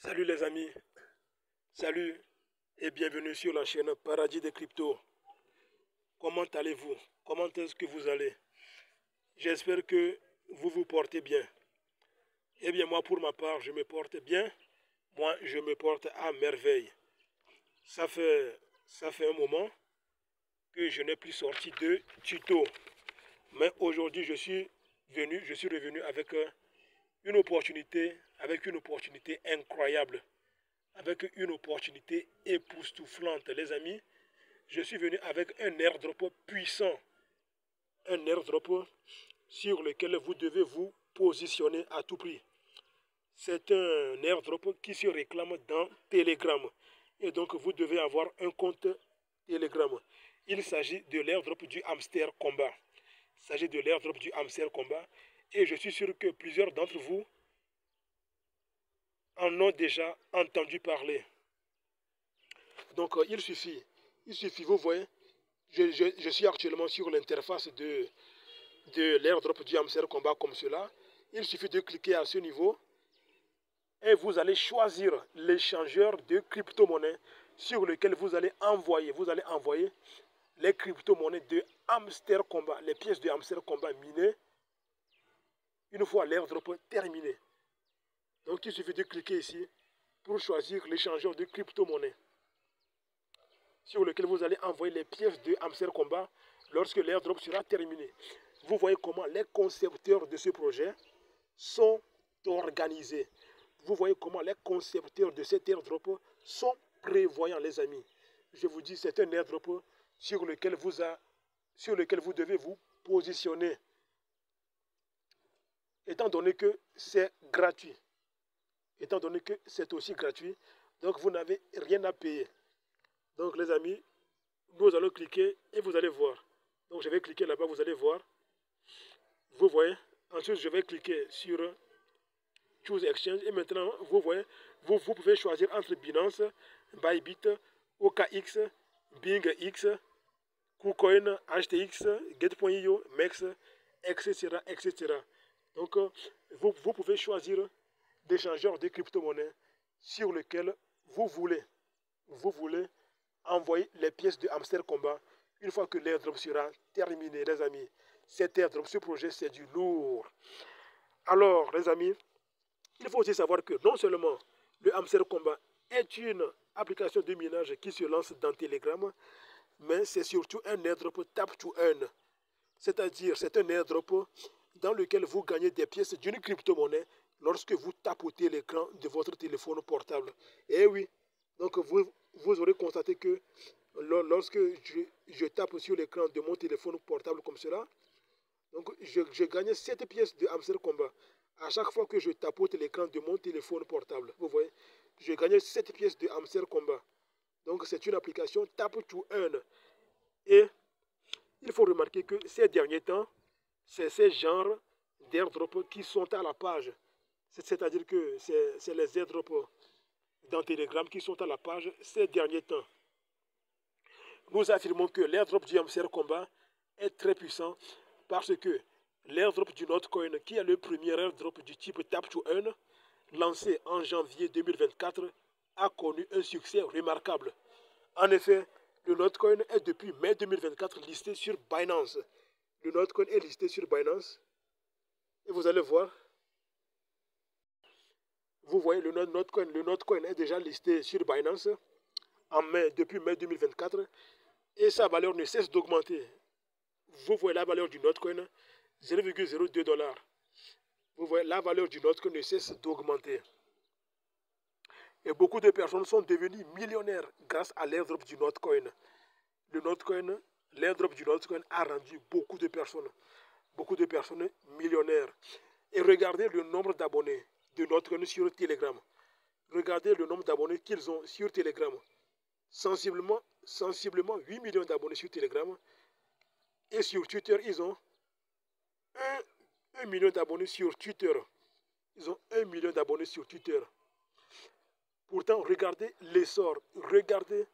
Salut les amis, salut et bienvenue sur la chaîne Paradis des Cryptos. Comment allez-vous? Comment est-ce que vous allez? J'espère que vous vous portez bien. Eh bien moi pour ma part, je me porte bien. Moi je me porte à merveille. Ça fait, ça fait un moment que je n'ai plus sorti de tuto. Mais aujourd'hui je suis revenu avec une opportunité incroyable. Avec une opportunité époustouflante, les amis. Je suis venu avec un airdrop puissant, un airdrop sur lequel vous devez vous positionner à tout prix. C'est un airdrop qui se réclame dans Telegram. Et donc vous devez avoir un compte Telegram. Il s'agit de l'airdrop du hamster combat. Il s'agit de l'airdrop du hamster combat. Et je suis sûr que plusieurs d'entre vous en ont déjà entendu parler. Donc il suffit, vous voyez, je suis actuellement sur l'interface de l'airdrop du hamster combat comme cela. Il suffit de cliquer à ce niveau et vous allez choisir l'échangeur de crypto-monnaies sur lequel vous allez envoyer les crypto-monnaies de hamster combat, les pièces de hamster combat minées une fois l'airdrop terminé. Donc il suffit de cliquer ici pour choisir l'échangeur de crypto-monnaies sur lequel vous allez envoyer les pièces de hamster combat lorsque l'airdrop sera terminé. Vous voyez comment les concepteurs de ce projet sont organisés. Vous voyez comment les concepteurs de cet airdrop sont prévoyants, les amis. Je vous dis, c'est un airdrop sur lequel vous devez vous positionner. Étant donné que c'est gratuit. Étant donné que c'est aussi gratuit, donc vous n'avez rien à payer. Donc les amis, nous allons cliquer et vous allez voir. Donc je vais cliquer là-bas, vous allez voir. Vous voyez. Ensuite, je vais cliquer sur Choose Exchange. Et maintenant, vous voyez, vous pouvez choisir entre Binance, Bybit, OKX, BingX, KuCoin, HTX, Get.io, MEX, etc., etc. Donc, vous pouvez choisir d'échangeurs de crypto-monnaies sur lesquels vous voulez envoyer les pièces de hamster combat une fois que l'airdrop sera terminé, les amis. Cet airdrop, ce projet, c'est du lourd. Alors, les amis, il faut aussi savoir que non seulement le hamster combat est une application de minage qui se lance dans Telegram, mais c'est surtout un airdrop tap to earn. C'est-à-dire, c'est un airdrop dans lequel vous gagnez des pièces d'une crypto-monnaie lorsque vous tapotez l'écran de votre téléphone portable. Et oui, donc vous aurez constaté que lorsque je tape sur l'écran de mon téléphone portable comme cela, donc je gagne 7 pièces de hamster combat. À chaque fois que je tapote l'écran de mon téléphone portable, vous voyez, je gagne 7 pièces de hamster combat. Donc c'est une application tap to earn. Et il faut remarquer que ces derniers temps, c'est ces genres d'airdrops qui sont à la page. C'est-à-dire que c'est les airdrops dans Telegram qui sont à la page ces derniers temps. Nous affirmons que l'airdrop du hamster combat est très puissant parce que l'airdrop du Notcoin, qui est le premier airdrop du type Tap to Earn, lancé en janvier 2024, a connu un succès remarquable. En effet, le Notcoin est depuis mai 2024 listé sur Binance. Le Notcoin est listé sur Binance. Et vous allez voir. Vous voyez, le Notcoin est déjà listé sur Binance depuis mai 2024. Et sa valeur ne cesse d'augmenter. Vous voyez la valeur du Notcoin, 0,02 $. Vous voyez, la valeur du Notcoin ne cesse d'augmenter. Et beaucoup de personnes sont devenues millionnaires grâce à l'airdrop du Notcoin. L'airdrop du Notcoin a rendu beaucoup de personnes millionnaires. Et regardez le nombre d'abonnés de Notcoin sur Telegram. Regardez le nombre d'abonnés qu'ils ont sur Telegram. Sensiblement 8 millions d'abonnés sur Telegram. Et sur Twitter, ils ont 1 million d'abonnés sur Twitter. Ils ont 1 million d'abonnés sur Twitter. Pourtant, regardez l'essor. Regardez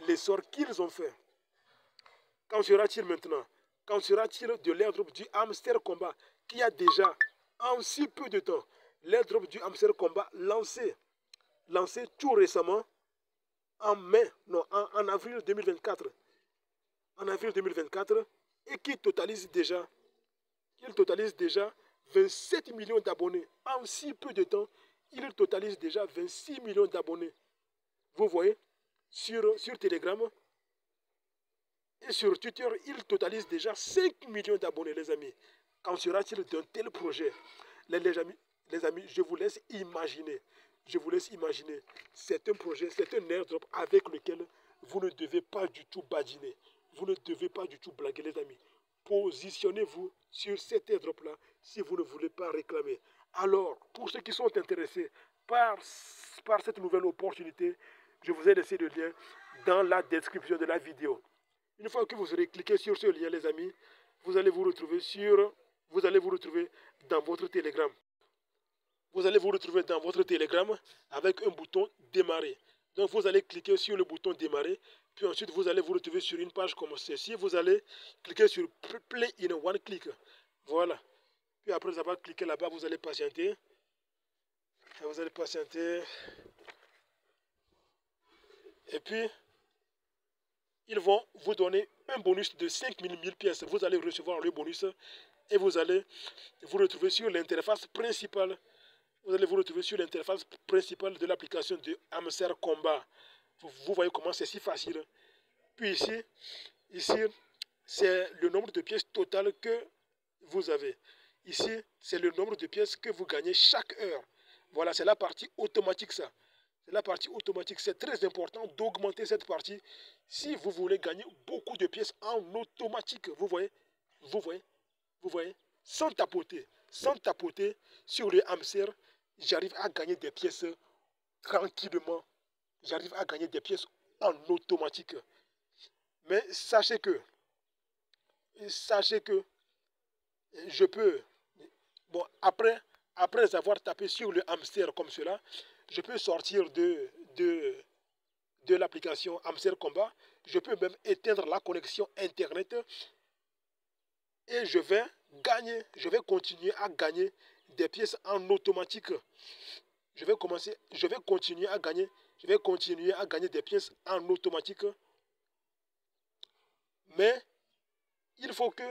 l'essor qu'ils ont fait. Qu'en sera-t-il maintenant? Qu'en sera-t-il de l'airdrop du hamster combat qui a déjà, en si peu de temps, l'airdrop du Hamster Combat lancé tout récemment en en avril 2024. En avril 2024 et qui totalise déjà 27 millions d'abonnés. En si peu de temps, il totalise déjà 26 millions d'abonnés. Vous voyez, sur Telegram et sur Twitter, il totalise déjà 5 millions d'abonnés, les amis. Qu'en sera-t-il d'un tel projet? Les amis, je vous laisse imaginer. Je vous laisse imaginer. C'est un projet, c'est un airdrop avec lequel vous ne devez pas du tout badiner. Vous ne devez pas du tout blaguer, les amis. Positionnez-vous sur cet airdrop-là si vous ne voulez pas réclamer. Alors, pour ceux qui sont intéressés par cette nouvelle opportunité, je vous ai laissé le lien dans la description de la vidéo. Une fois que vous aurez cliqué sur ce lien, les amis, vous allez vous retrouver dans votre Telegram. Vous allez vous retrouver dans votre Telegram avec un bouton démarrer. Donc vous allez cliquer sur le bouton démarrer, puis ensuite vous allez vous retrouver sur une page comme ceci. Vous allez cliquer sur Play in one click. Voilà. Puis après avoir cliqué là-bas, vous allez patienter. Vous allez patienter. Et puis, ils vont vous donner un bonus de 5000 pièces. Vous allez recevoir le bonus et vous allez vous retrouver sur l'interface principale. Vous allez vous retrouver sur l'interface principale de l'application de Hamster Combat. Vous voyez comment c'est si facile. Puis ici c'est le nombre de pièces totales que vous avez. Ici, c'est le nombre de pièces que vous gagnez chaque heure. Voilà, c'est la partie automatique ça. C'est la partie automatique. C'est très important d'augmenter cette partie si vous voulez gagner beaucoup de pièces en automatique. Vous voyez, vous voyez, vous voyez. Sans tapoter sur le hamster, j'arrive à gagner des pièces tranquillement. J'arrive à gagner des pièces en automatique. Mais sachez que je peux, bon, après avoir tapé sur le hamster comme cela, je peux sortir de l'application Hamster Combat. Je peux même éteindre la connexion Internet et je vais continuer à gagner des pièces en automatique. Je vais continuer à gagner des pièces en automatique. Mais il faut que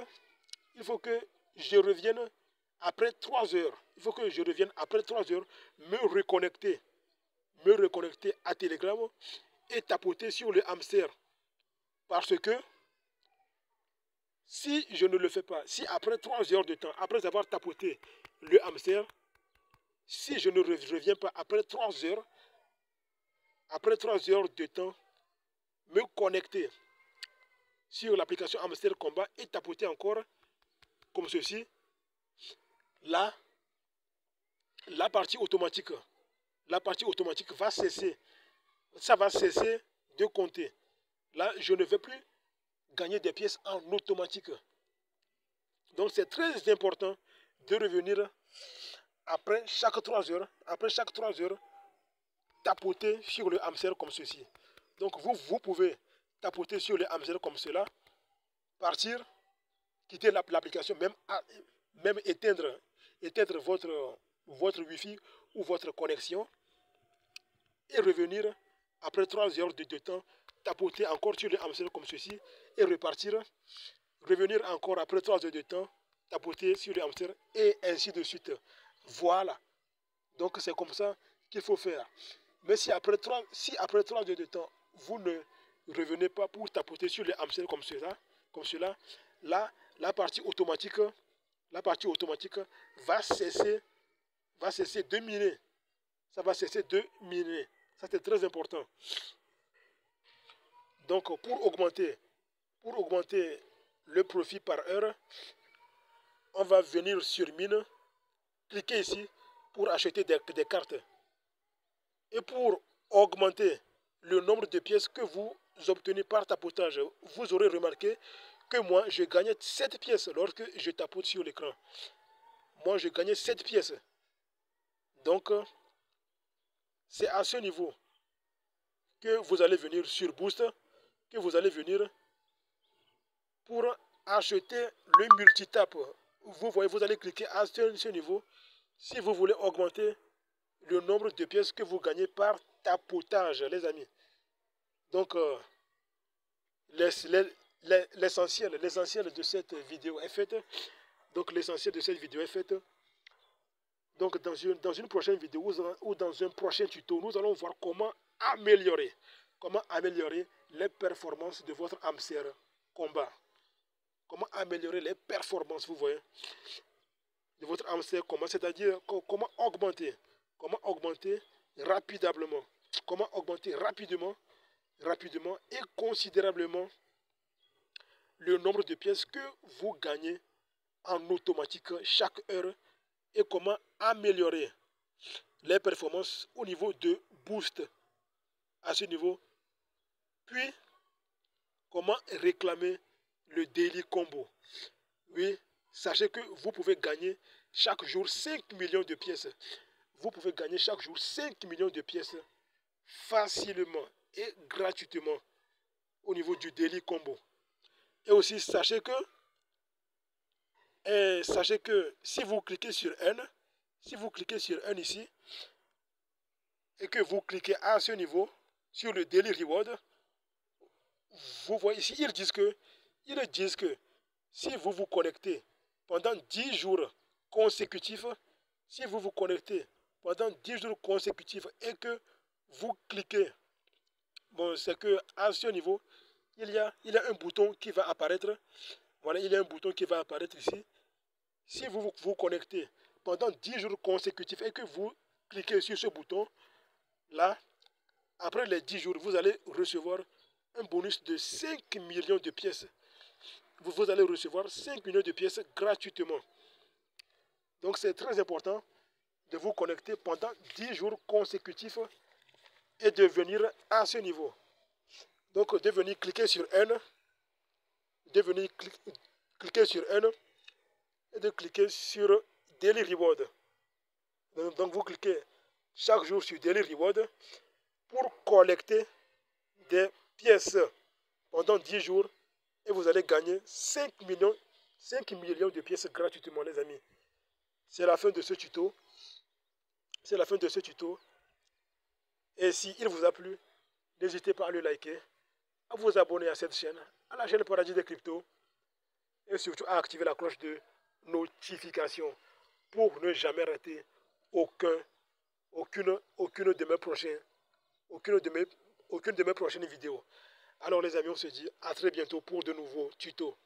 je revienne après 3 heures. Il faut que je revienne après 3 heures, me reconnecter à Telegram et tapoter sur le hamster. Parce que si je ne le fais pas, si après 3 heures de temps, après avoir tapoté le hamster, si je ne reviens pas après 3 heures de temps, me connecter sur l'application Hamster Combat et tapoter encore comme ceci, là, la partie automatique va cesser. Ça va cesser de compter. Là, je ne vais plus gagner des pièces en automatique. Donc, c'est très important de revenir après chaque 3 heures. Après chaque 3 heures, tapoter sur le hamster comme ceci. Donc, vous pouvez tapoter sur le hamster comme cela, partir, quitter l'application, même éteindre votre Wi-Fi ou votre connexion et revenir après 3 heures de temps, tapoter encore sur le hamster comme ceci et repartir, revenir encore après 3 heures de temps, tapoter sur le hamster et ainsi de suite. Voilà. Donc c'est comme ça qu'il faut faire. Mais si après 3 heures de temps, vous ne revenez pas pour tapoter sur le hamster comme cela, là, la partie automatique va cesser de miner. Ça va cesser de miner. Ça, c'est très important. Donc, pour augmenter le profit par heure, on va venir sur mine, cliquer ici pour acheter des cartes. Et pour augmenter le nombre de pièces que vous obtenez par tapotage, vous aurez remarqué que moi, je gagnais 7 pièces lorsque je tapote sur l'écran. Moi, je gagnais 7 pièces. Donc, c'est à ce niveau que vous allez venir sur Boost, que vous allez venir pour acheter le multitap. Vous voyez, vous allez cliquer à ce niveau si vous voulez augmenter le nombre de pièces que vous gagnez par tapotage, les amis. Donc, l'essentiel de cette vidéo est fait. Donc, l'essentiel de cette vidéo est fait. Donc, dans une prochaine vidéo ou dans un prochain tuto, nous allons voir comment améliorer les performances de votre hamster combat. Comment améliorer les performances, vous voyez, de votre hamster combat, c'est-à-dire comment augmenter rapidement, rapidement et considérablement le nombre de pièces que vous gagnez en automatique chaque heure et comment améliorer les performances au niveau de boost à ce niveau, puis comment réclamer le daily combo. Oui, sachez que vous pouvez gagner chaque jour 5 millions de pièces. Vous pouvez gagner chaque jour 5 millions de pièces facilement et gratuitement au niveau du daily combo. Et aussi, sachez que si vous cliquez sur N, ici, et que vous cliquez à ce niveau, sur le daily reward, vous voyez ici, ils disent que si vous vous connectez pendant 10 jours consécutifs, et que vous cliquez, bon, c'est que à ce niveau, il y a un bouton qui va apparaître. Voilà, il y a un bouton qui va apparaître ici. Si vous vous connectez pendant 10 jours consécutifs et que vous cliquez sur ce bouton, là, après les 10 jours, vous allez recevoir un bonus de 5 millions de pièces. Vous allez recevoir 5 millions de pièces gratuitement. Donc c'est très important de vous connecter pendant 10 jours consécutifs et de venir à ce niveau. Donc de venir cliquer sur N, et de cliquer sur Daily Reward. Donc vous cliquez chaque jour sur Daily Reward pour collecter des pièces pendant 10 jours et vous allez gagner 5 millions de pièces gratuitement, les amis. C'est la fin de ce tuto. Et si il vous a plu, n'hésitez pas à le liker, à vous abonner à cette chaîne, à la chaîne Paradis des Cryptos, et surtout à activer la cloche de notification pour ne jamais rater aucune de mes prochaines vidéos. Alors les amis, on se dit à très bientôt pour de nouveaux tutos.